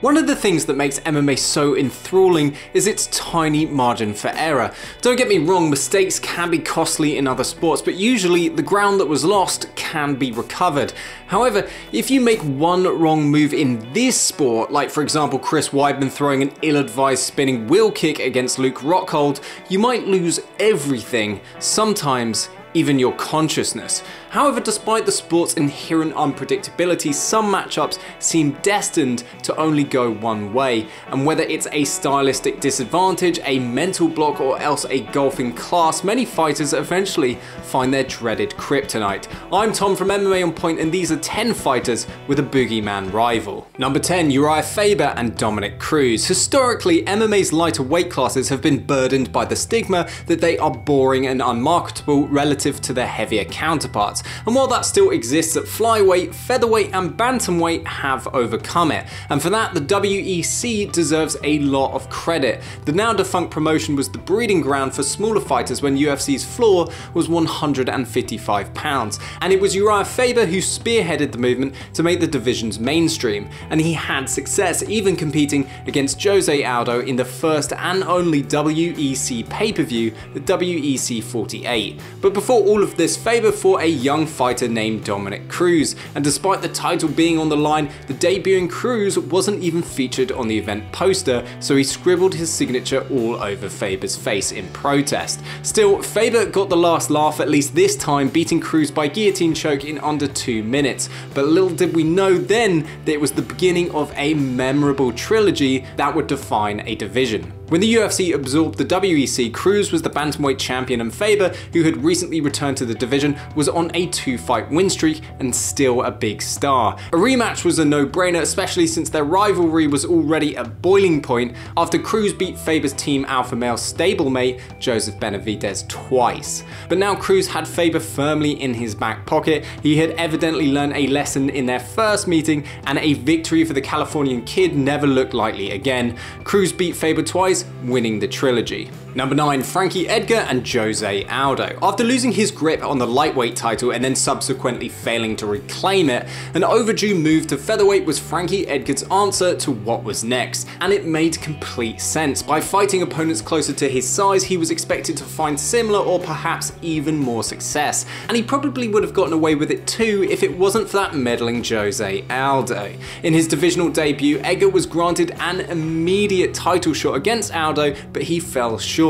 One of the things that makes MMA so enthralling is its tiny margin for error. Don't get me wrong, mistakes can be costly in other sports, but usually the ground that was lost can be recovered. However, if you make one wrong move in this sport, like for example Chris Weidman throwing an ill-advised spinning wheel kick against Luke Rockhold, you might lose everything, sometimes even your consciousness. However, despite the sport's inherent unpredictability, some matchups seem destined to only go one way, and whether it's a stylistic disadvantage, a mental block, or else a golfing class, many fighters eventually find their dreaded kryptonite. I'm Tom from MMA On Point, and these are 10 fighters with a boogeyman rival. Number 10, Uriah Faber and Dominick Cruz. Historically, MMA's lighter weight classes have been burdened by the stigma that they are boring and unmarketable relative to their heavier counterparts. And while that still exists at flyweight, featherweight and bantamweight have overcome it. And for that, the WEC deserves a lot of credit. The now defunct promotion was the breeding ground for smaller fighters when UFC's floor was 155 pounds. And it was Uriah Faber who spearheaded the movement to make the divisions mainstream. And he had success, even competing against Jose Aldo in the first and only WEC pay-per-view, the WEC 48. But before all of this, Faber fought a young fighter named Dominick Cruz, and despite the title being on the line, the debuting Cruz wasn't even featured on the event poster, so he scribbled his signature all over Faber's face in protest. Still, Faber got the last laugh, at least this time, beating Cruz by guillotine choke in under 2 minutes. But little did we know then that it was the beginning of a memorable trilogy that would define a division. When the UFC absorbed the WEC, Cruz was the bantamweight champion, and Faber, who had recently returned to the division, was on a 2-fight win streak and still a big star. A rematch was a no-brainer, especially since their rivalry was already at boiling point after Cruz beat Faber's team alpha male stablemate, Joseph Benavidez, twice. But now Cruz had Faber firmly in his back pocket. He had evidently learned a lesson in their first meeting, and a victory for the Californian kid never looked likely again. Cruz beat Faber twice, winning the trilogy. Number 9, Frankie Edgar and Jose Aldo. After losing his grip on the lightweight title and then subsequently failing to reclaim it, an overdue move to featherweight was Frankie Edgar's answer to what was next, and it made complete sense. By fighting opponents closer to his size, he was expected to find similar or perhaps even more success, and he probably would have gotten away with it too if it wasn't for that meddling Jose Aldo. In his divisional debut, Edgar was granted an immediate title shot against Aldo, but he fell short.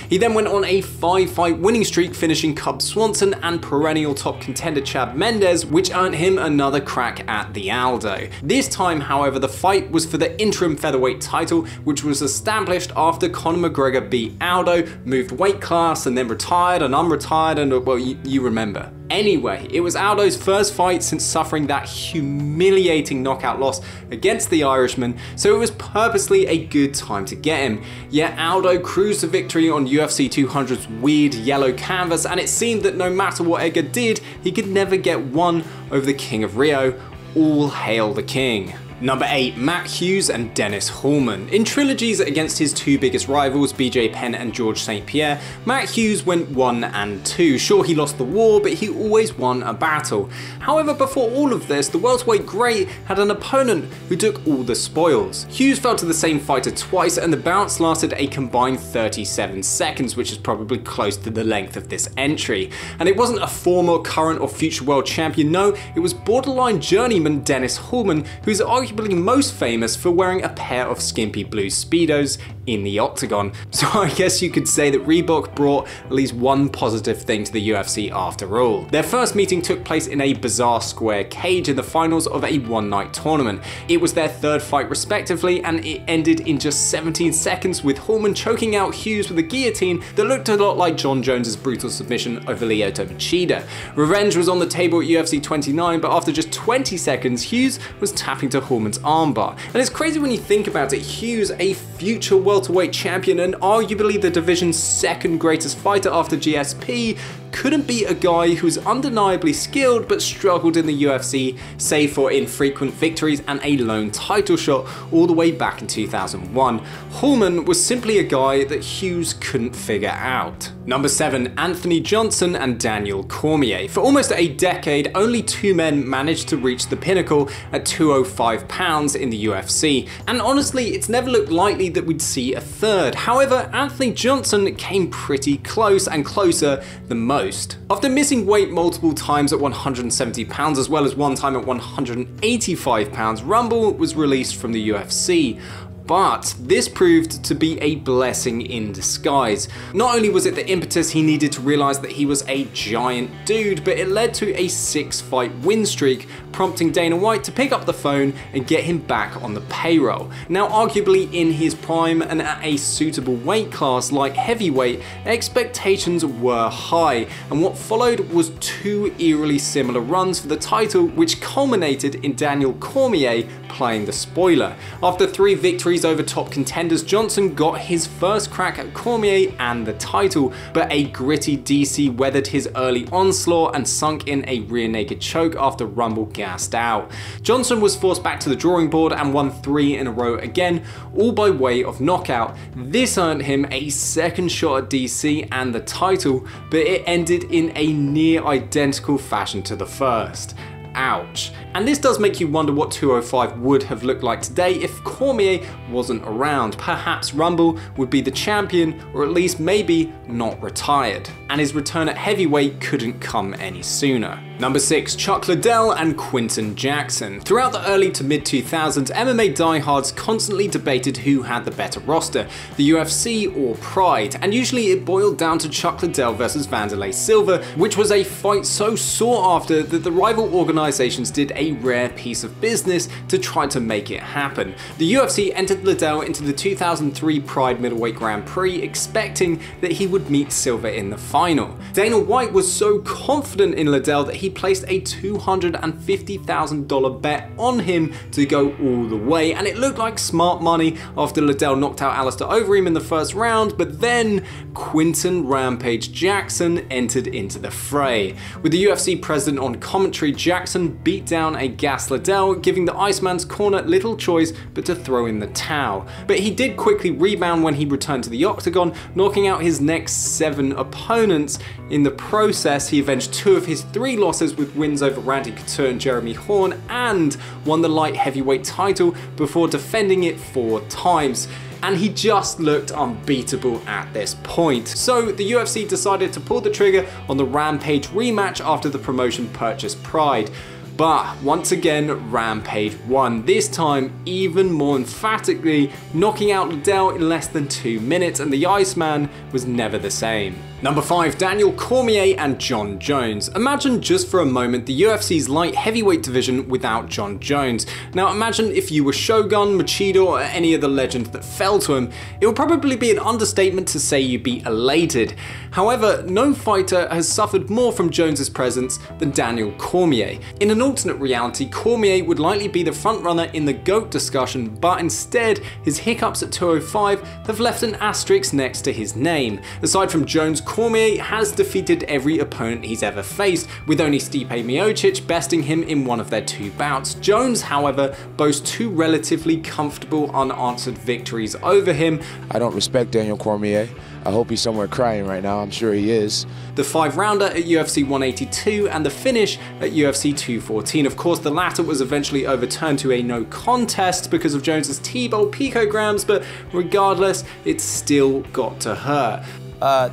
He then went on a 5-fight winning streak, finishing Cub Swanson and perennial top contender Chad Mendes, which earned him another crack at the Aldo. This time, however, the fight was for the interim featherweight title, which was established after Conor McGregor beat Aldo, moved weight class, and then retired and unretired, and well, you remember. Anyway, it was Aldo's first fight since suffering that humiliating knockout loss against the Irishman, so it was purposely a good time to get him. Yet Aldo cruised to victory on UFC 200's weird yellow canvas, and it seemed that no matter what Edgar did, he could never get one over the King of Rio. All hail the King. Number 8, Matt Hughes and Dennis Hallman. In trilogies against his two biggest rivals, BJ Penn and George St. Pierre, Matt Hughes went 1 and 2. Sure, he lost the war, but he always won a battle. However, before all of this, the welterweight great had an opponent who took all the spoils. Hughes fell to the same fighter twice, and the bounce lasted a combined 37 seconds, which is probably close to the length of this entry. And it wasn't a former, current, or future world champion, no, it was borderline journeyman Dennis Hallman, who's arguably most famous for wearing a pair of skimpy blue Speedos in the octagon. So I guess you could say that Reebok brought at least one positive thing to the UFC after all. Their first meeting took place in a bizarre square cage in the finals of a one-night tournament. It was their third fight respectively, and it ended in just 17 seconds with Hallman choking out Hughes with a guillotine that looked a lot like John Jones's brutal submission over Lyoto Machida. Revenge was on the table at UFC 29, but after just 20 seconds, Hughes was tapping to Hallman's armbar. And it's crazy when you think about it. Hughes, a future welterweight champion and arguably the division's second greatest fighter after GSP, couldn't beat a guy who was undeniably skilled but struggled in the UFC, save for infrequent victories and a lone title shot all the way back in 2001. HALLMAN was simply a guy that Hughes couldn't figure out. Number 7. Anthony Johnson and Daniel Cormier. For almost a decade, only two men managed to reach the pinnacle at 205 pounds in the UFC, and honestly, it's never looked likely that we'd see a third. However, Anthony Johnson came pretty close, and closer than most. After missing weight multiple times at 170 pounds as well as one time at 185 pounds, Rumble was released from the UFC. But this proved to be a blessing in disguise. Not only was it the impetus he needed to realize that he was a giant dude, but it led to a 6-fight win streak, prompting Dana White to pick up the phone and get him back on the payroll. Now, arguably in his prime and at a suitable weight class like heavyweight, expectations were high, and what followed was two eerily similar runs for the title, which culminated in Daniel Cormier playing the spoiler. After 3 victories over top contenders, Johnson got his first crack at Cormier and the title, but a gritty DC weathered his early onslaught and sunk in a rear naked choke after Rumble gassed out. Johnson was forced back to the drawing board and won 3 in a row again, all by way of knockout. This earned him a second shot at DC and the title, but it ended in a near identical fashion to the first. Ouch. And this does make you wonder what 205 would have looked like today if Cormier wasn't around. Perhaps Rumble would be the champion, or at least maybe not retired. And his return at heavyweight couldn't come any sooner. Number 6. Chuck Liddell and Quinton Jackson. Throughout the early to mid 2000s, MMA diehards constantly debated who had the better roster, the UFC or Pride, and usually it boiled down to Chuck Liddell versus Wanderlei Silva, which was a fight so sought after that the rival organizations did a rare piece of business to try to make it happen. The UFC entered Liddell into the 2003 Pride Middleweight Grand Prix expecting that he would meet Silva in the final. Dana White was so confident in Liddell that he placed a $250,000 bet on him to go all the way, and it looked like smart money after Liddell knocked out Alistair Overeem in the first round, but then Quinton Rampage Jackson entered into the fray. With the UFC president on commentary, Jackson beat down a gassed Liddell, giving the Iceman's corner little choice but to throw in the towel. But he did quickly rebound when he returned to the octagon, knocking out his next 7 opponents. In the process, he avenged 2 of his 3 losses with wins over Randy Couture and Jeremy Horn, and won the light heavyweight title before defending it 4 times. And he just looked unbeatable at this point. So the UFC decided to pull the trigger on the Rampage rematch after the promotion purchased Pride. But once again, Rampage won, this time even more emphatically, knocking out Liddell in less than 2 minutes, and the Iceman was never the same. Number 5. Daniel Cormier and Jon Jones. Imagine just for a moment the UFC's light heavyweight division without Jon Jones. Now imagine if you were Shogun, Machida, or any other legend that fell to him. It would probably be an understatement to say you'd be elated. However, no fighter has suffered more from Jones's presence than Daniel Cormier. In an alternate reality, Cormier would likely be the frontrunner in the GOAT discussion, but instead his hiccups at 205 have left an asterisk next to his name. Aside from Jones, Cormier has defeated every opponent he's ever faced, with only Stipe Miocic besting him in one of their 2 bouts. Jones, however, boasts 2 relatively comfortable unanswered victories over him. I don't respect Daniel Cormier. I hope he's somewhere crying right now. I'm sure he is. The 5-rounder at UFC 182 and the finish at UFC 214. Of course, the latter was eventually overturned to a no contest because of Jones's T-bolt picograms, but regardless, it still got to her.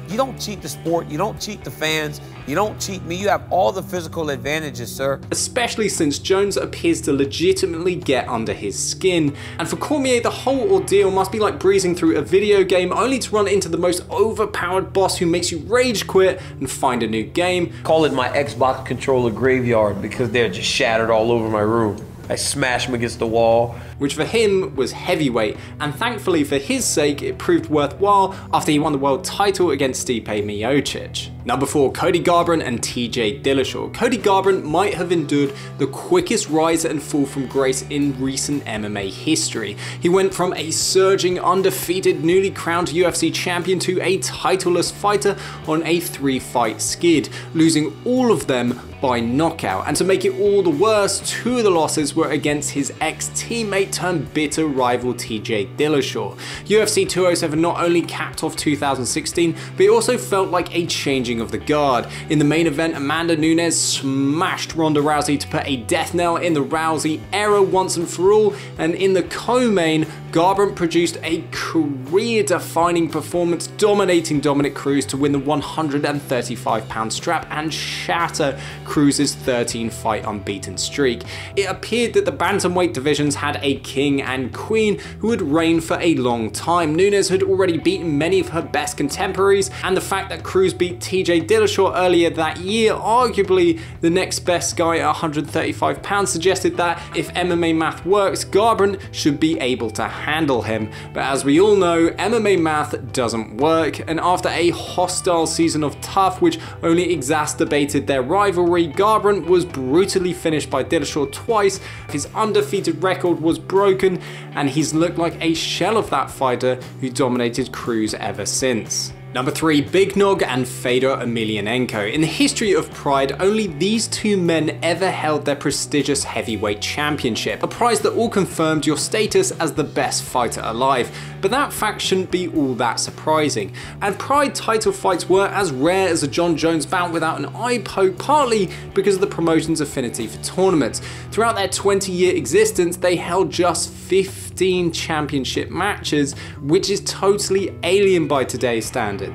You don't cheat the sport, you don't cheat the fans, you don't cheat me, you have all the physical advantages, sir. Especially since Jones appears to legitimately get under his skin. And for Cormier, the whole ordeal must be like breezing through a video game only to run into the most overpowered boss who makes you rage quit and find a new game. Call it my Xbox controller graveyard because they're just shattered all over my room. I smash them against the wall. Which for him was heavyweight, and thankfully for his sake it proved worthwhile after he won the world title against Stipe Miocic. Number 4, Cody Garbrandt and TJ Dillashaw. Cody Garbrandt might have endured the quickest rise and fall from grace in recent MMA history. He went from a surging, undefeated, newly crowned UFC champion to a titleless fighter on a 3-fight skid, losing all of them by knockout. And to make it all the worse, 2 of the losses were against his ex-teammate turned bitter rival TJ Dillashaw. UFC 207 not only capped off 2016, but it also felt like a changing of the guard. In the main event, Amanda Nunes smashed Ronda Rousey to put a death knell in the Rousey era once and for all, and in the co-main, Garbrandt produced a career-defining performance, dominating Dominick Cruz to win the 135-pound strap and shatter Cruz's 13-fight unbeaten streak. It appeared that the bantamweight divisions had a king and queen who would reign for a long time. Nunes had already beaten many of her best contemporaries, and the fact that Cruz beat TJ Dillashaw earlier that year, arguably the next best guy at 135 pounds, suggested that if MMA math works, Garbrandt should be able to handle him. But as we all know, MMA math doesn't work, and after a hostile season of tough which only exacerbated their rivalry, Garbrandt was brutally finished by Dillashaw twice. His undefeated record was broken, and he's looked like a shell of that fighter who dominated Cruz ever since. Number 3, Big Nog and Fedor Emelianenko. In the history of Pride, only these 2 men ever held their prestigious heavyweight championship, a prize that all confirmed your status as the best fighter alive. But that fact shouldn't be all that surprising. And Pride title fights were as rare as a John Jones bout without an eye poke, partly because of the promotion's affinity for tournaments. Throughout their 20-year existence, they held just 15 championship matches, which is totally alien by today's standards.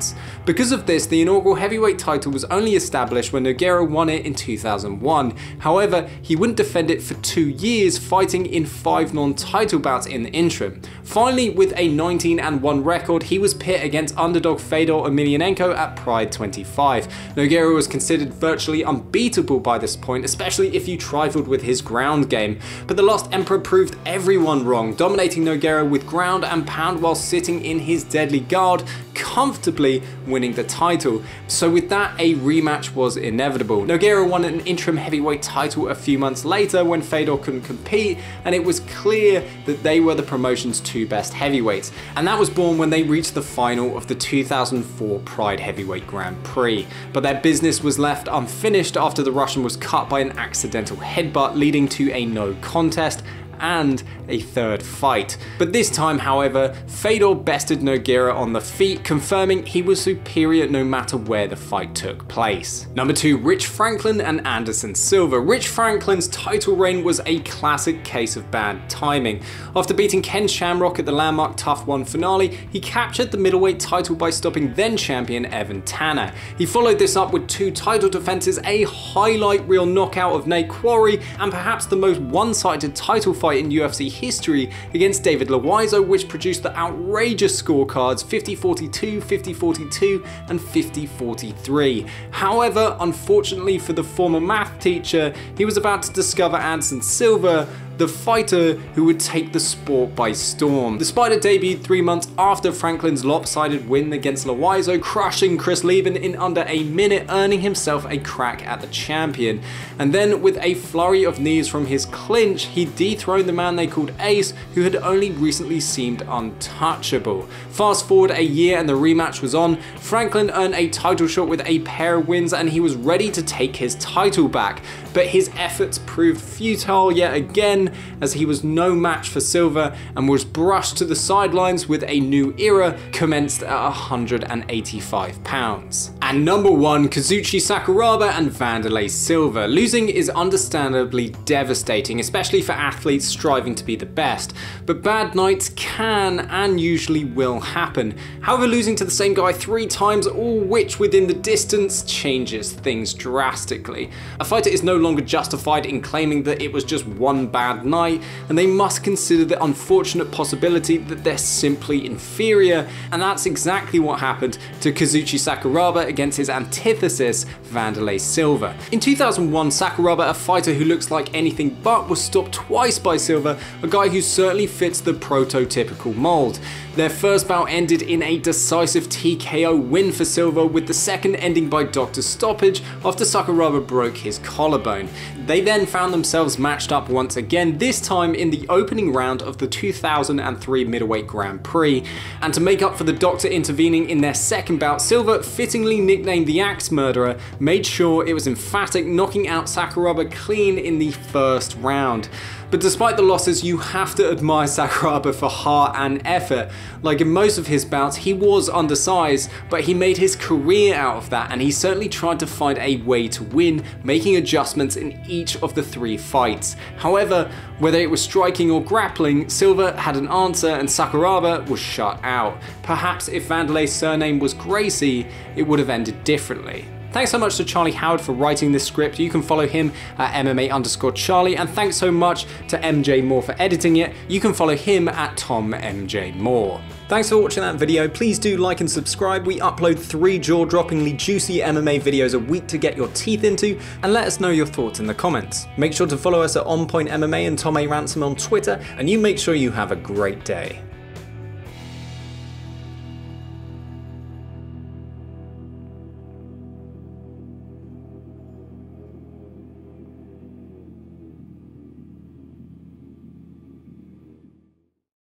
Because of this, the inaugural heavyweight title was only established when Nogueira won it in 2001. However, he wouldn't defend it for 2 years, fighting in 5 non-title bouts in the interim. Finally, with a 19-1 record, he was pit against underdog Fedor Emelianenko at Pride 25. Nogueira was considered virtually unbeatable by this point, especially if you trifled with his ground game. But the Lost Emperor proved everyone wrong, dominating Nogueira with ground and pound while sitting in his deadly guard, comfortably winning the title. So with that, a rematch was inevitable. Nogueira won an interim heavyweight title a few months later when Fedor couldn't compete, and it was clear that they were the promotion's 2 best heavyweights. And that was born when they reached the final of the 2004 Pride Heavyweight Grand Prix. But their business was left unfinished after the Russian was cut by an accidental headbutt, leading to a no contest and a 3rd fight. But this time, however, Fedor bested Nogueira on the feet, confirming he was superior no matter where the fight took place. Number 2, Rich Franklin and Anderson Silva. Rich Franklin's title reign was a classic case of bad timing. After beating Ken Shamrock at the landmark Tough 1 finale, he captured the middleweight title by stopping then champion Evan Tanner. He followed this up with 2 title defenses, a highlight reel knockout of Nate Quarry, and perhaps the most one-sided title fight in UFC history against David Loiseau, which produced the outrageous scorecards 50-42, 50-42 and 50-43. However, unfortunately for the former math teacher, he was about to discover Anderson Silva, the fighter who would take the sport by storm. The Spider debuted 3 months after Franklin's lopsided win against Loiseau, crushing Chris Lieben in under a minute, earning himself a crack at the champion. And then with a flurry of knees from his clinch, he dethroned the man they called Ace, who had only recently seemed untouchable. Fast forward a year and the rematch was on. Franklin earned a title shot with a pair of wins and he was ready to take his title back. But his efforts proved futile yet again, as he was no match for Silva and was brushed to the sidelines with a new era commenced at 185 pounds. And number 1, Kazuchi Sakuraba and Wanderlei Silva. Losing is understandably devastating, especially for athletes striving to be the best, but bad nights can and usually will happen. However, losing to the same guy 3 times, all which within the distance, changes things drastically. A fighter is no longer justified in claiming that it was just one bad night, and they must consider the unfortunate possibility that they're simply inferior, and that's exactly what happened to Kazuchi Sakuraba against his antithesis, Wanderlei Silva. In 2001, Sakuraba, a fighter who looks like anything but, was stopped twice by Silva, a guy who certainly fits the prototypical mold. Their first bout ended in a decisive TKO win for Silva, with the second ending by doctor's stoppage after Sakuraba broke his collarbone. They then found themselves matched up once again, this time in the opening round of the 2003 Middleweight Grand Prix. And to make up for the doctor intervening in their second bout, Silva, fittingly nicknamed the Axe Murderer, made sure it was emphatic, knocking out Sakuraba clean in the first round. But despite the losses, you have to admire Sakuraba for heart and effort. Like in most of his bouts, he was undersized, but he made his career out of that, and he certainly tried to find a way to win, making adjustments in each of the 3 fights. However, whether it was striking or grappling, Silva had an answer and Sakuraba was shut out. Perhaps if Wanderlei's surname was Gracie, it would have ended differently. Thanks so much to Charlie Howard for writing this script. You can follow him at MMA_Charlie, and thanks so much to MJ Moore for editing it. You can follow him at TomMJ Thanks for watching that video. Please do like and subscribe. We upload 3 jaw-droppingly juicy MMA videos a week to get your teeth into, and let us know your thoughts in the comments. Make sure to follow us at OnPoint MMA and Tom A. Ransom on Twitter, and you make sure you have a great day.